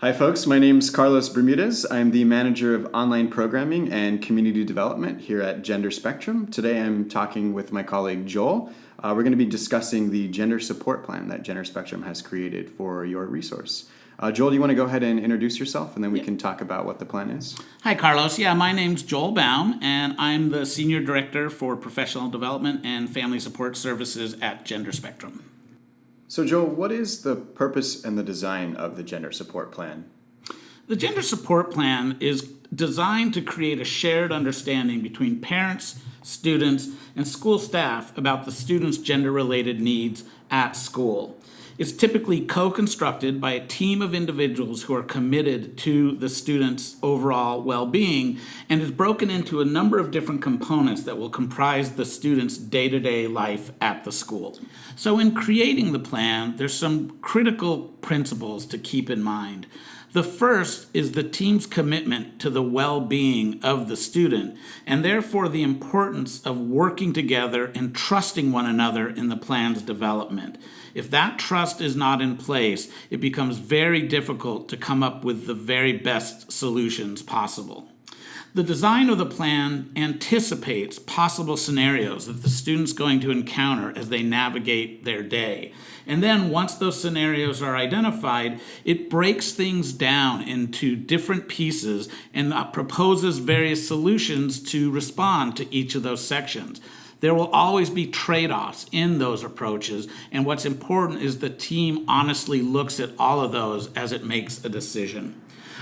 Hi folks, my name's Carlos Bermudez. I'm the manager of online programming and community development here at Gender Spectrum. Today I'm talking with my colleague Joel. We're going to be discussing the gender support plan that Gender Spectrum has created for your resource. Joel, do you want to go ahead and introduce yourself and then we can talk about what the plan is? Hi, Carlos. Yeah, my name's Joel Baum, and I'm the Senior Director for Professional Development and Family Support Services at Gender Spectrum. So Joel, what is the purpose and the design of the gender support plan? The Gender Support Plan is designed to create a shared understanding between parents, students, and school staff about the students' gender-related needs at school. It's typically co-constructed by a team of individuals who are committed to the students' overall well-being and is broken into a number of different components that will comprise the students' day-to-day life at the school. So in creating the plan, there's some critical principles to keep in mind. The first is the team's commitment to the well-being of the student, and therefore the importance of working together and trusting one another in the plan's development. If that trust is not in place, it becomes very difficult to come up with the very best solutions possible. The design of the plan anticipates possible scenarios that the student's going to encounter as they navigate their day. And then once those scenarios are identified, it breaks things down into different pieces and proposes various solutions to respond to each of those sections. There will always be trade-offs in those approaches, and what's important is the team honestly looks at all of those as it makes a decision.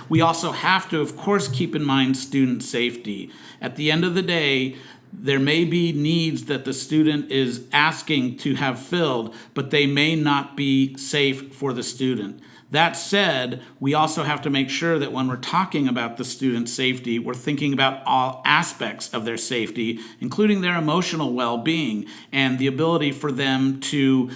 We also have to, of course, keep in mind student safety. At the end of the day, there may be needs that the student is asking to have filled, but they may not be safe for the student. That said, we also have to make sure that when we're talking about the student's safety, we're thinking about all aspects of their safety, including their emotional well-being and the ability for them to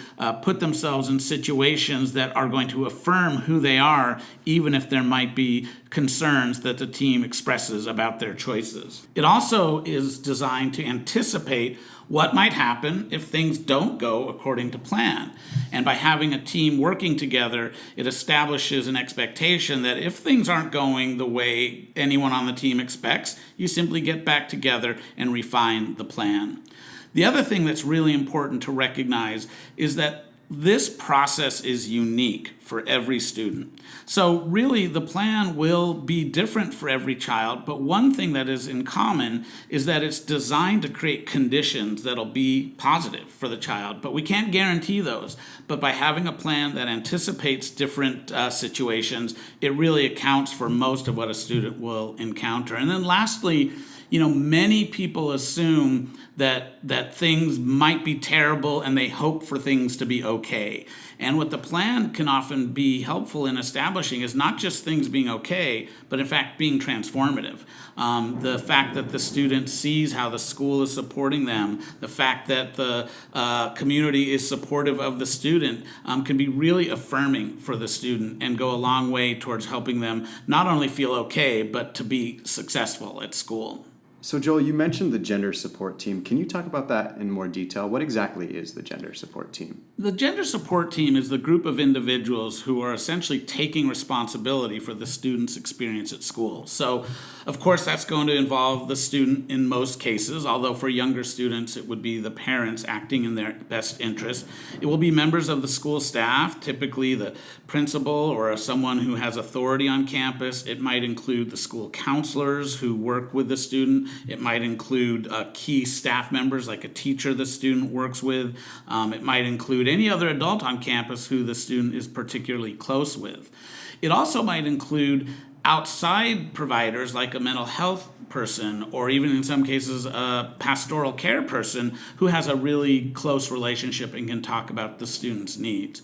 put themselves in situations that are going to affirm who they are, even if there might be concerns that the team expresses about their choices. It also is designed to anticipate what might happen if things don't go according to plan. And by having a team working together, it establishes an expectation that if things aren't going the way anyone on the team expects, you simply get back together and refine the plan. The other thing that's really important to recognize is that this process is unique for every student. So really the plan will be different for every child, but one thing that is in common is that it's designed to create conditions that'll be positive for the child, but we can't guarantee those. But by having a plan that anticipates different situations, it really accounts for most of what a student will encounter. And then lastly, many people assume that things might be terrible and they hope for things to be okay. And what the plan can often be helpful in establishing is not just things being okay, but in fact being transformative. The fact that the student sees how the school is supporting them, the fact that the community is supportive of the student can be really affirming for the student and go a long way towards helping them not only feel okay, but to be successful at school. So Joel, you mentioned the gender support team. Can you talk about that in more detail? What exactly is the gender support team? The gender support team is the group of individuals who are essentially taking responsibility for the student's experience at school. So, of course, that's going to involve the student in most cases, although for younger students, it would be the parents acting in their best interest. It will be members of the school staff, typically the principal or someone who has authority on campus. It might include the school counselors who work with the student. It might include key staff members like a teacher the student works with. It might include any other adult on campus who the student is particularly close with. It also might include outside providers like a mental health person or even in some cases a pastoral care person who has a really close relationship and can talk about the student's needs.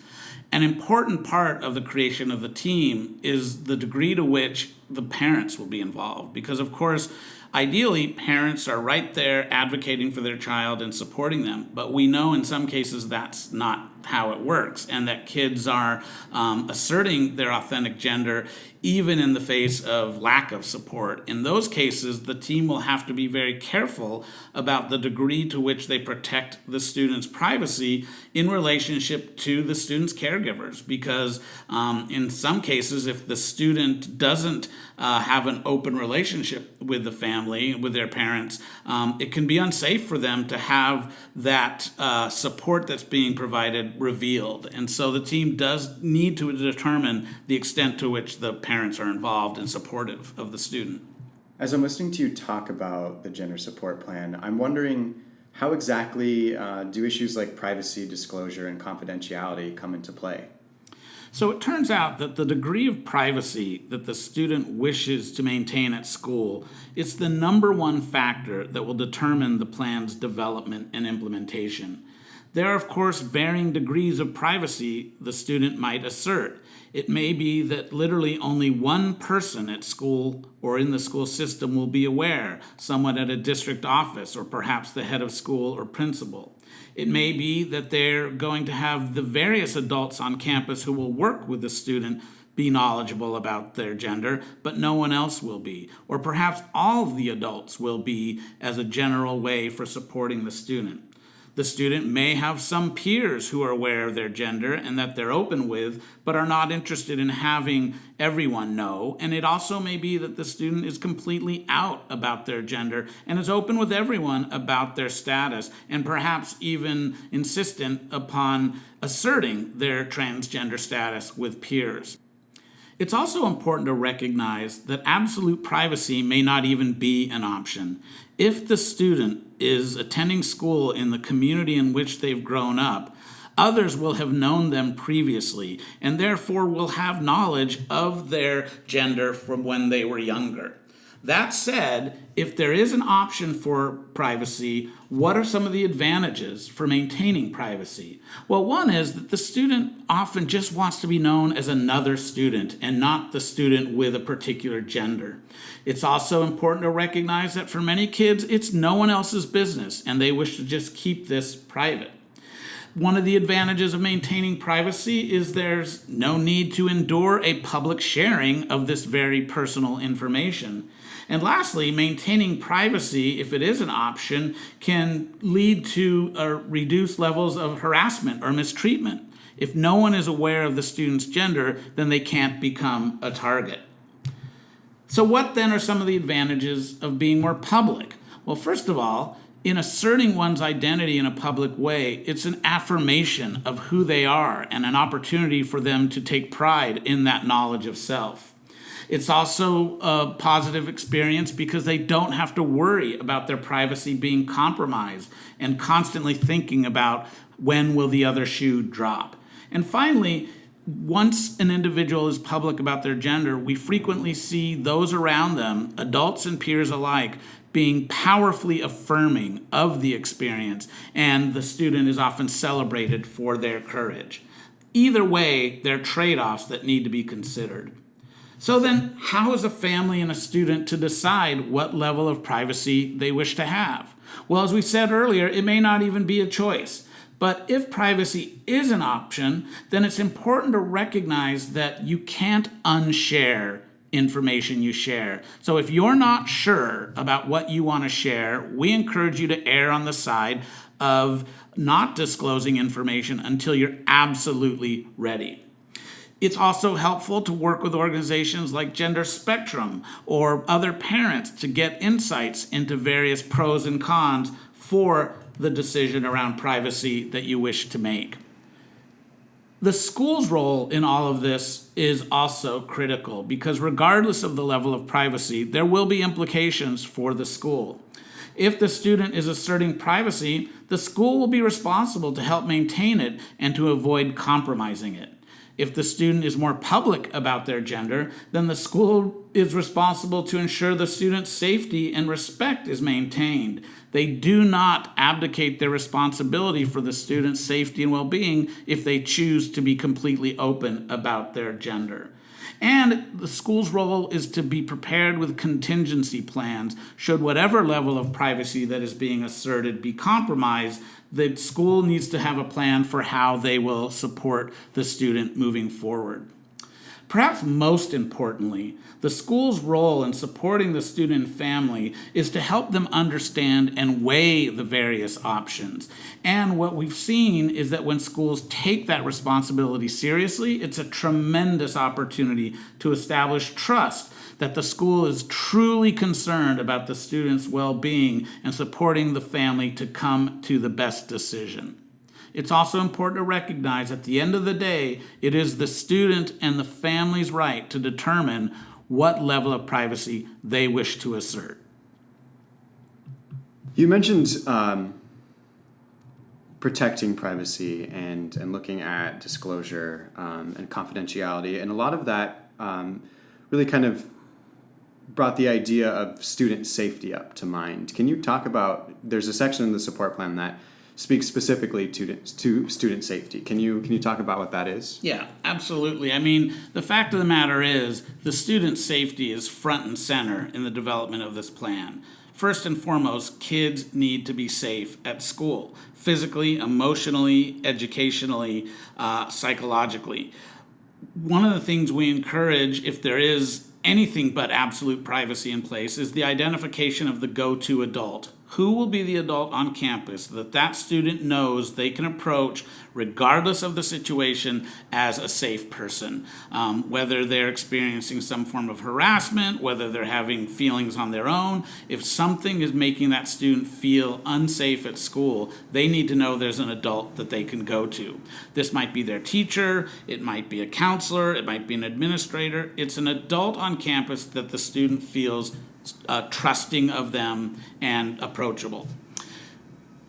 An important part of the creation of the team is the degree to which the parents will be involved because, of course, ideally, parents are right there advocating for their child and supporting them, but we know in some cases that's not how it works, and that kids are asserting their authentic gender even in the face of lack of support. In those cases, the team will have to be very careful about the degree to which they protect the student's privacy in relationship to the student's caregivers, because in some cases, if the student doesn't have an open relationship with the family, with their parents, it can be unsafe for them to have that support that's being provided revealed. And so the team does need to determine the extent to which the parents are involved and supportive of the student. As I'm listening to you talk about the gender support plan, I'm wondering how exactly do issues like privacy, disclosure, and confidentiality come into play? So it turns out that the degree of privacy that the student wishes to maintain at school is the number one factor that will determine the plan's development and implementation. There are, of course, varying degrees of privacy the student might assert. It may be that literally only one person at school or in the school system will be aware, someone at a district office or perhaps the head of school or principal. It may be that they're going to have the various adults on campus who will work with the student be knowledgeable about their gender, but no one else will be. Or perhaps all of the adults will be as a general way for supporting the student. The student may have some peers who are aware of their gender and that they're open with, but are not interested in having everyone know. And it also may be that the student is completely out about their gender and is open with everyone about their status, and perhaps even insistent upon asserting their transgender status with peers. It's also important to recognize that absolute privacy may not even be an option. If the student is attending school in the community in which they've grown up, others will have known them previously and therefore will have knowledge of their gender from when they were younger. That said, if there is an option for privacy, what are some of the advantages for maintaining privacy? Well, one is that the student often just wants to be known as another student and not the student with a particular gender. It's also important to recognize that for many kids, it's no one else's business and they wish to just keep this private. One of the advantages of maintaining privacy is there's no need to endure a public sharing of this very personal information. And lastly, maintaining privacy, if it is an option, can lead to reduced levels of harassment or mistreatment. If no one is aware of the student's gender, then they can't become a target. So what then are some of the advantages of being more public? Well, first of all, in asserting one's identity in a public way, it's an affirmation of who they are and an opportunity for them to take pride in that knowledge of self. It's also a positive experience because they don't have to worry about their privacy being compromised and constantly thinking about when will the other shoe drop. And finally, once an individual is public about their gender, we frequently see those around them, adults and peers alike, being powerfully affirming of the experience, and the student is often celebrated for their courage. Either way, there are trade-offs that need to be considered. So then, how is a family and a student to decide what level of privacy they wish to have? Well, as we said earlier, it may not even be a choice. But if privacy is an option, then it's important to recognize that you can't unshare information you share. So if you're not sure about what you want to share, we encourage you to err on the side of not disclosing information until you're absolutely ready. It's also helpful to work with organizations like Gender Spectrum or other parents to get insights into various pros and cons for the decision around privacy that you wish to make. The school's role in all of this is also critical because regardless of the level of privacy, there will be implications for the school. If the student is asserting privacy, the school will be responsible to help maintain it and to avoid compromising it. If the student is more public about their gender, then the school is responsible to ensure the student's safety and respect is maintained. They do not abdicate their responsibility for the student's safety and well-being if they choose to be completely open about their gender. And the school's role is to be prepared with contingency plans should whatever level of privacy that is being asserted be compromised. The school needs to have a plan for how they will support the student moving forward. Perhaps most importantly, the school's role in supporting the student and family is to help them understand and weigh the various options. And what we've seen is that when schools take that responsibility seriously, it's a tremendous opportunity to establish trust that the school is truly concerned about the student's well-being and supporting the family to come to the best decision. It's also important to recognize at the end of the day, it is the student and the family's right to determine what level of privacy they wish to assert. You mentioned protecting privacy and looking at disclosure and confidentiality, and a lot of that really kind of brought the idea of student safety up to mind. Can you talk about, there's a section in the support plan that speaks specifically to student safety. Can you talk about what that is? Yeah, absolutely. I mean, the fact of the matter is the student safety is front and center in the development of this plan. First and foremost, kids need to be safe at school, physically, emotionally, educationally, psychologically. One of the things we encourage, if there is anything but absolute privacy in place, is the identification of the go-to adult. Who will be the adult on campus that student knows they can approach regardless of the situation as a safe person, whether they're experiencing some form of harassment, whether they're having feelings on their own. If something is making that student feel unsafe at school, they need to know there's an adult that they can go to. This might be their teacher, it might be a counselor, it might be an administrator. It's an adult on campus that the student feels trusting of them and approachable.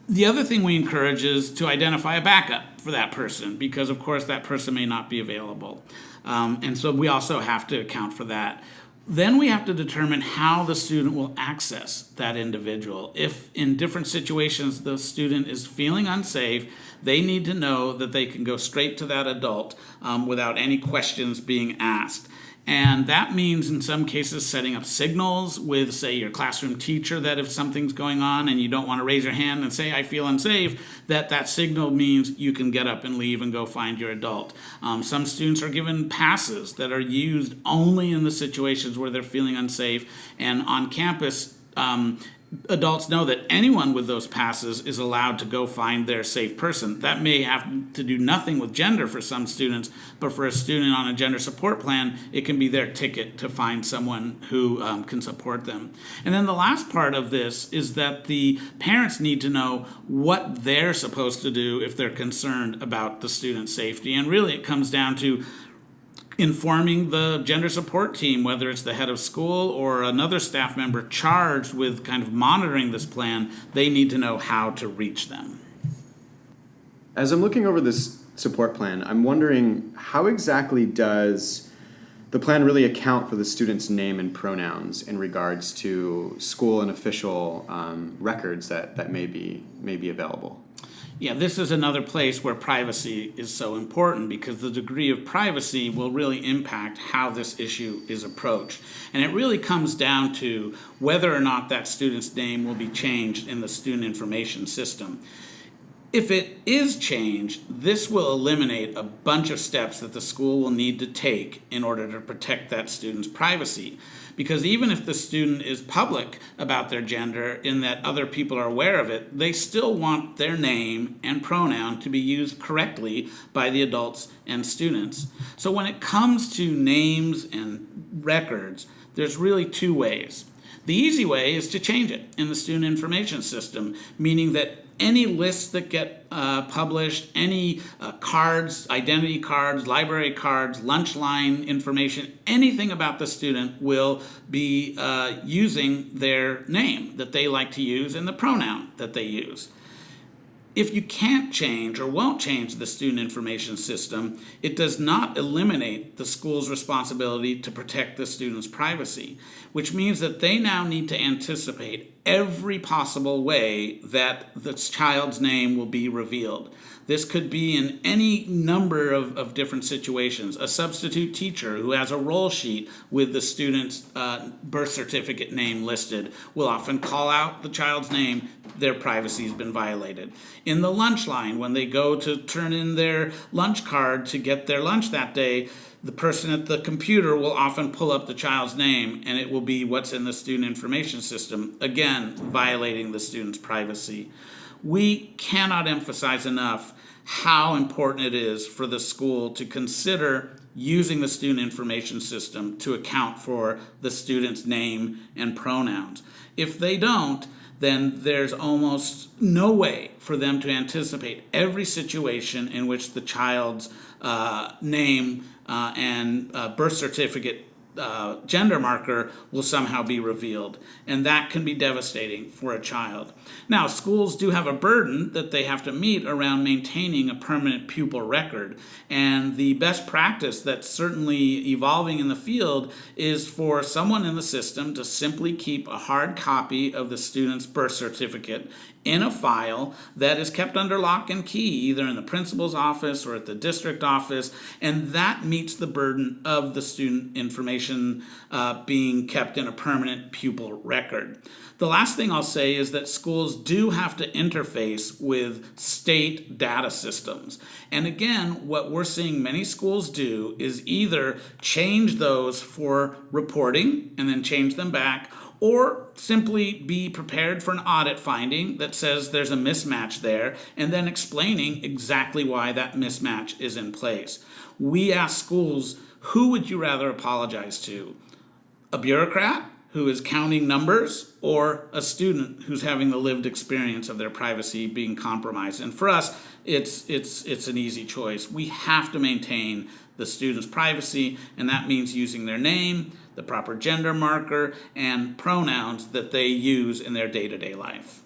The other thing we encourage is to identify a backup for that person because, of course, that person may not be available. And so we also have to account for that. Then we have to determine how the student will access that individual. If in different situations the student is feeling unsafe, they need to know that they can go straight to that adult without any questions being asked. And that means in some cases setting up signals with, say, your classroom teacher that if something's going on and you don't want to raise your hand and say, I feel unsafe, that signal means you can get up and leave and go find your adult. Some students are given passes that are used only in the situations where they're feeling unsafe. And on campus, adults know that anyone with those passes is allowed to go find their safe person. That may have to do nothing with gender for some students, but for a student on a gender support plan, it can be their ticket to find someone who can support them. And then the last part of this is that the parents need to know what they're supposed to do if they're concerned about the student's safety. And really it comes down to informing the gender support team, whether it's the head of school or another staff member charged with kind of monitoring this plan. They need to know how to reach them. As I'm looking over this support plan, I'm wondering how exactly does the plan really account for the student's name and pronouns in regards to school and official records that may be available? Yeah, this is another place where privacy is so important because the degree of privacy will really impact how this issue is approached. And it really comes down to whether or not that student's name will be changed in the student information system. If it is changed, this will eliminate a bunch of steps that the school will need to take in order to protect that student's privacy. Because even if the student is public about their gender in that other people are aware of it, they still want their name and pronoun to be used correctly by the adults and students. So when it comes to names and records, there's really two ways. The easy way is to change it in the student information system, meaning that any lists that get published, any cards, identity cards, library cards, lunch line information, anything about the student will be using their name that they like to use and the pronoun that they use. If you can't change or won't change the student information system, it does not eliminate the school's responsibility to protect the student's privacy, which means that they now need to anticipate every possible way that the child's name will be revealed. This could be in any number of different situations. A substitute teacher who has a roll sheet with the student's birth certificate name listed will often call out the child's name. Their privacy has been violated. In the lunch line, when they go to turn in their lunch card to get their lunch that day, the person at the computer will often pull up the child's name, and it will be what's in the student information system, again, violating the student's privacy. We cannot emphasize enough how important it is for the school to consider using the student information system to account for the student's name and pronouns. If they don't, then there's almost no way for them to anticipate every situation in which the child's name and birth certificate gender marker will somehow be revealed. And that can be devastating for a child. Now, schools do have a burden that they have to meet around maintaining a permanent pupil record. And the best practice that's certainly evolving in the field is for someone in the system to simply keep a hard copy of the student's birth certificate in a file that is kept under lock and key, either in the principal's office or at the district office, and that meets the burden of the student information being kept in a permanent pupil record. The last thing I'll say is that schools do have to interface with state data systems. And again, what we're seeing many schools do is either change those for reporting and then change them back, or simply be prepared for an audit finding that says there's a mismatch there, and then explaining exactly why that mismatch is in place. We ask schools, who would you rather apologize to? A bureaucrat who is counting numbers, or a student who's having the lived experience of their privacy being compromised? And for us, it's an easy choice. We have to maintain the student's privacy, and that means using their name, the proper gender marker, and pronouns that they use in their day-to-day life.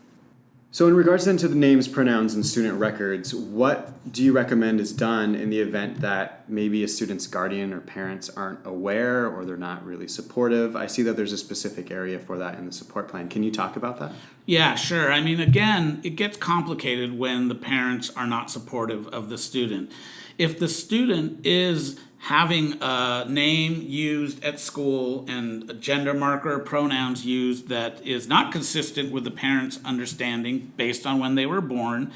So in regards then to the names, pronouns, and student records, what do you recommend is done in the event that maybe a student's guardian or parents aren't aware or they're not really supportive? I see that there's a specific area for that in the support plan. Can you talk about that? Yeah, sure. I mean, again, it gets complicated when the parents are not supportive of the student. If the student is having a name used at school and a gender marker, pronouns used that is not consistent with the parent's understanding based on when they were born,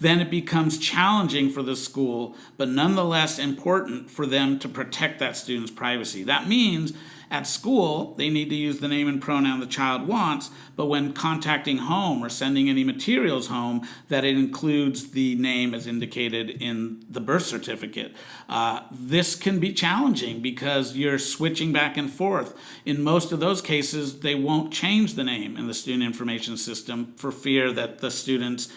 then it becomes challenging for the school, but nonetheless important for them to protect that student's privacy. That means at school, they need to use the name and pronoun the child wants, but when contacting home or sending any materials home, that it includes the name as indicated in the birth certificate. This can be challenging because you're switching back and forth. In most of those cases, they won't change the name in the student information system for fear that the student's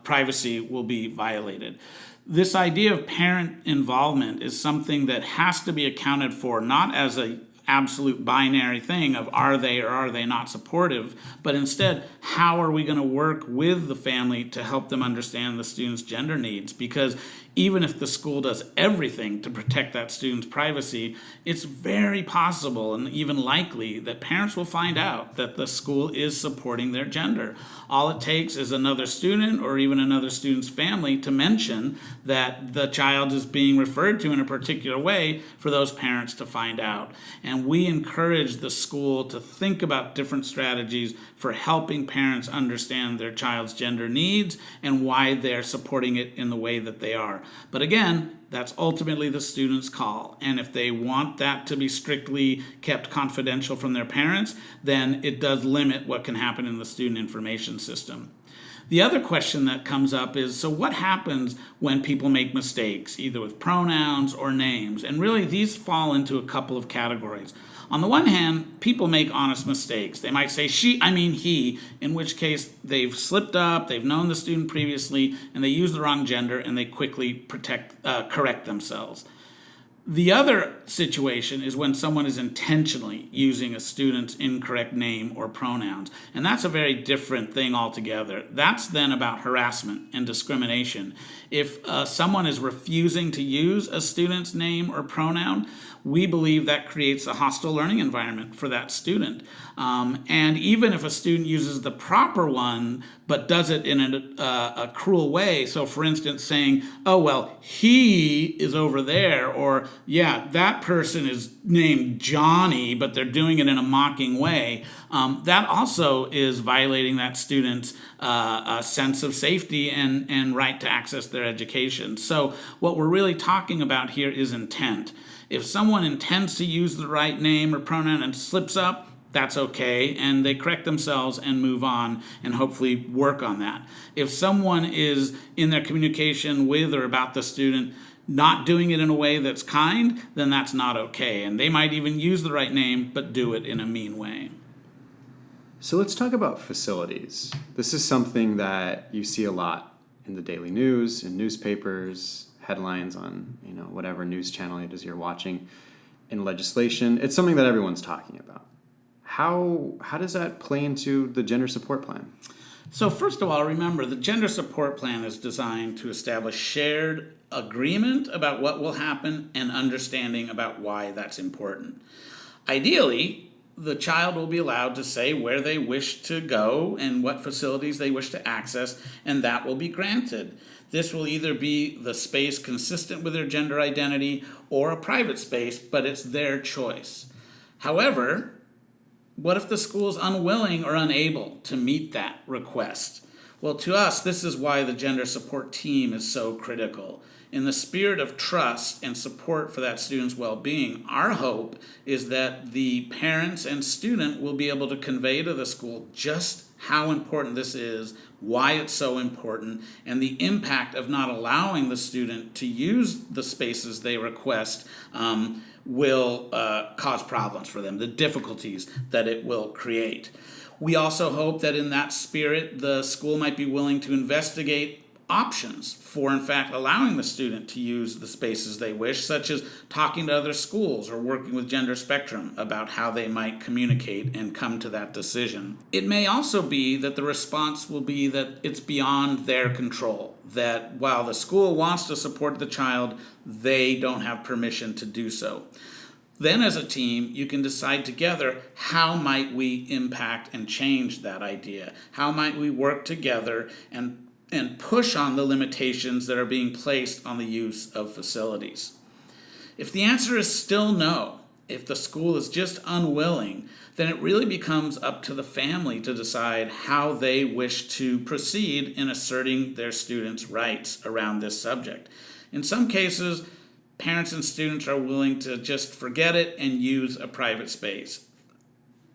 privacy will be violated. This idea of parent involvement is something that has to be accounted for, not as a absolute binary thing of are they or are they not supportive, but instead, how are we going to work with the family to help them understand the student's gender needs? Because even if the school does everything to protect that student's privacy, it's very possible and even likely that parents will find out that the school is supporting their gender. All it takes is another student or even another student's family to mention that the child is being referred to in a particular way for those parents to find out. And we encourage the school to think about different strategies for helping parents understand their child's gender needs and why they're supporting it in the way that they are. But again, that's ultimately the student's call. And if they want that to be strictly kept confidential from their parents, then it does limit what can happen in the student information system. The other question that comes up is, so what happens when people make mistakes, either with pronouns or names? And really, these fall into a couple of categories. On the one hand, people make honest mistakes. They might say she, I mean he, in which case they've slipped up, they've known the student previously, and they use the wrong gender, and they quickly correct themselves. The other situation is when someone is intentionally using a student's incorrect name or pronouns, and that's a very different thing altogether. That's then about harassment and discrimination. If someone is refusing to use a student's name or pronoun, we believe that creates a hostile learning environment for that student. And even if a student uses the proper one, but does it in a cruel way, so for instance saying, oh, well, he is over there, or yeah, that person is named Johnny, but they're doing it in a mocking way, that also is violating that student's sense of safety and right to access their education. So what we're really talking about here is intent. If someone intends to use the right name or pronoun and slips up, that's okay, and they correct themselves and move on and hopefully work on that. If someone is in their communication with or about the student not doing it in a way that's kind, then that's not okay, and they might even use the right name but do it in a mean way. So let's talk about facilities. This is something that you see a lot in the daily news, in newspapers, headlines on whatever news channel it is you're watching, in legislation. It's something that everyone's talking about. How does that play into the gender support plan? So first of all, remember, the gender support plan is designed to establish shared agreement about what will happen and understanding about why that's important. Ideally, the child will be allowed to say where they wish to go and what facilities they wish to access, and that will be granted. This will either be the space consistent with their gender identity or a private space, but it's their choice. However, what if the school is unwilling or unable to meet that request? Well, to us, this is why the gender support team is so critical. In the spirit of trust and support for that student's well-being, our hope is that the parents and student will be able to convey to the school just how important this is, why it's so important, and the impact of not allowing the student to use the spaces they request will cause problems for them, the difficulties that it will create. We also hope that in that spirit, the school might be willing to investigate options for, in fact, allowing the student to use the spaces they wish, such as talking to other schools or working with Gender Spectrum about how they might communicate and come to that decision. It may also be that the response will be that it's beyond their control, that while the school wants to support the child, they don't have permission to do so. Then as a team, you can decide together, how might we impact and change that idea? How might we work together and push on the limitations that are being placed on the use of facilities? If the answer is still no, if the school is just unwilling, then it really becomes up to the family to decide how they wish to proceed in asserting their students' rights around this subject. In some cases, parents and students are willing to just forget it and use a private space.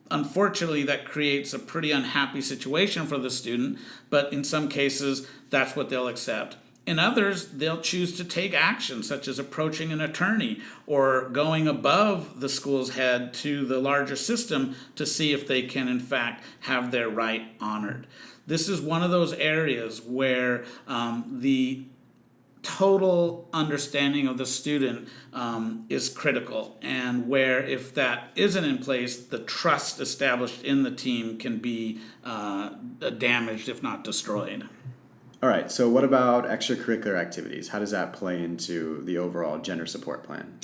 Unfortunately, that creates a pretty unhappy situation for the student, but in some cases, that's what they'll accept. In others, they'll choose to take action, such as approaching an attorney or going above the school's head to the larger system to see if they can, in fact, have their right honored. This is one of those areas where the total understanding of the student is critical, and where if that isn't in place, the trust established in the team can be damaged, if not destroyed. All right, so what about extracurricular activities? How does that play into the overall gender support plan?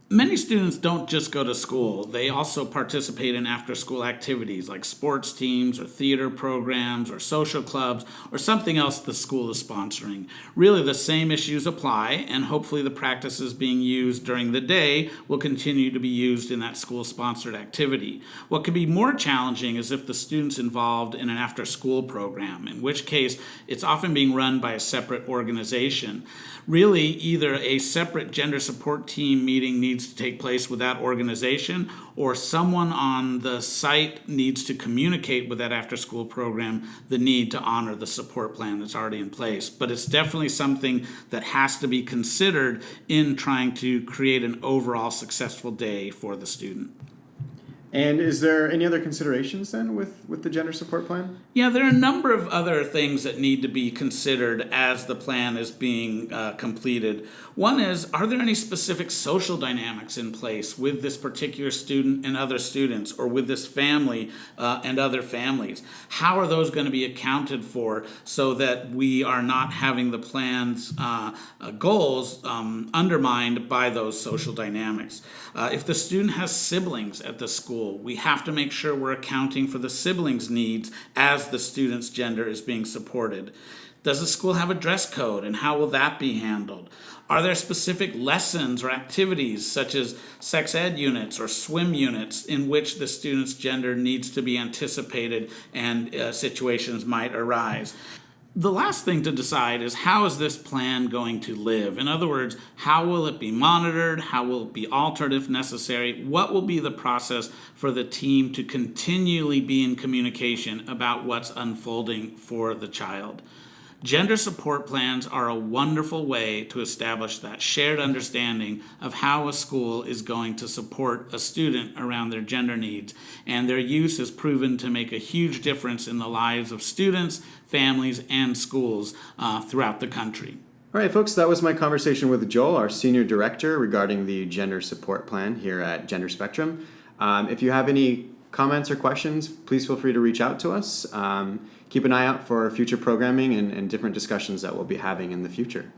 Many students don't just go to school. They also participate in after-school activities like sports teams or theater programs or social clubs or something else the school is sponsoring. Really, the same issues apply, and hopefully the practices being used during the day will continue to be used in that school-sponsored activity. What could be more challenging is if the student's involved in an after-school program, in which case it's often being run by a separate organization. Really, either a separate gender support team meeting needs to take place with that organization, or someone on the site needs to communicate with that after-school program the need to honor the support plan that's already in place. But it's definitely something that has to be considered in trying to create an overall successful day for the student. And is there any other considerations then with the gender support plan? Yeah, there are a number of other things that need to be considered as the plan is being completed. One is, are there any specific social dynamics in place with this particular student and other students, or with this family and other families? How are those going to be accounted for so that we are not having the plan's goals undermined by those social dynamics? If the student has siblings at the school, we have to make sure we're accounting for the siblings' needs as the student's gender is being supported. Does the school have a dress code, and how will that be handled? Are there specific lessons or activities such as sex ed units or swim units in which the student's gender needs to be anticipated and situations might arise? The last thing to decide is, how is this plan going to live? In other words, how will it be monitored? How will it be altered if necessary? What will be the process for the team to continually be in communication about what's unfolding for the child? Gender support plans are a wonderful way to establish that shared understanding of how a school is going to support a student around their gender needs, and their use has proven to make a huge difference in the lives of students, families, and schools throughout the country. All right, folks, that was my conversation with Joel, our Senior Director, regarding the gender support plan here at Gender Spectrum. If you have any comments or questions, please feel free to reach out to us. Keep an eye out for future programming and different discussions that we'll be having in the future.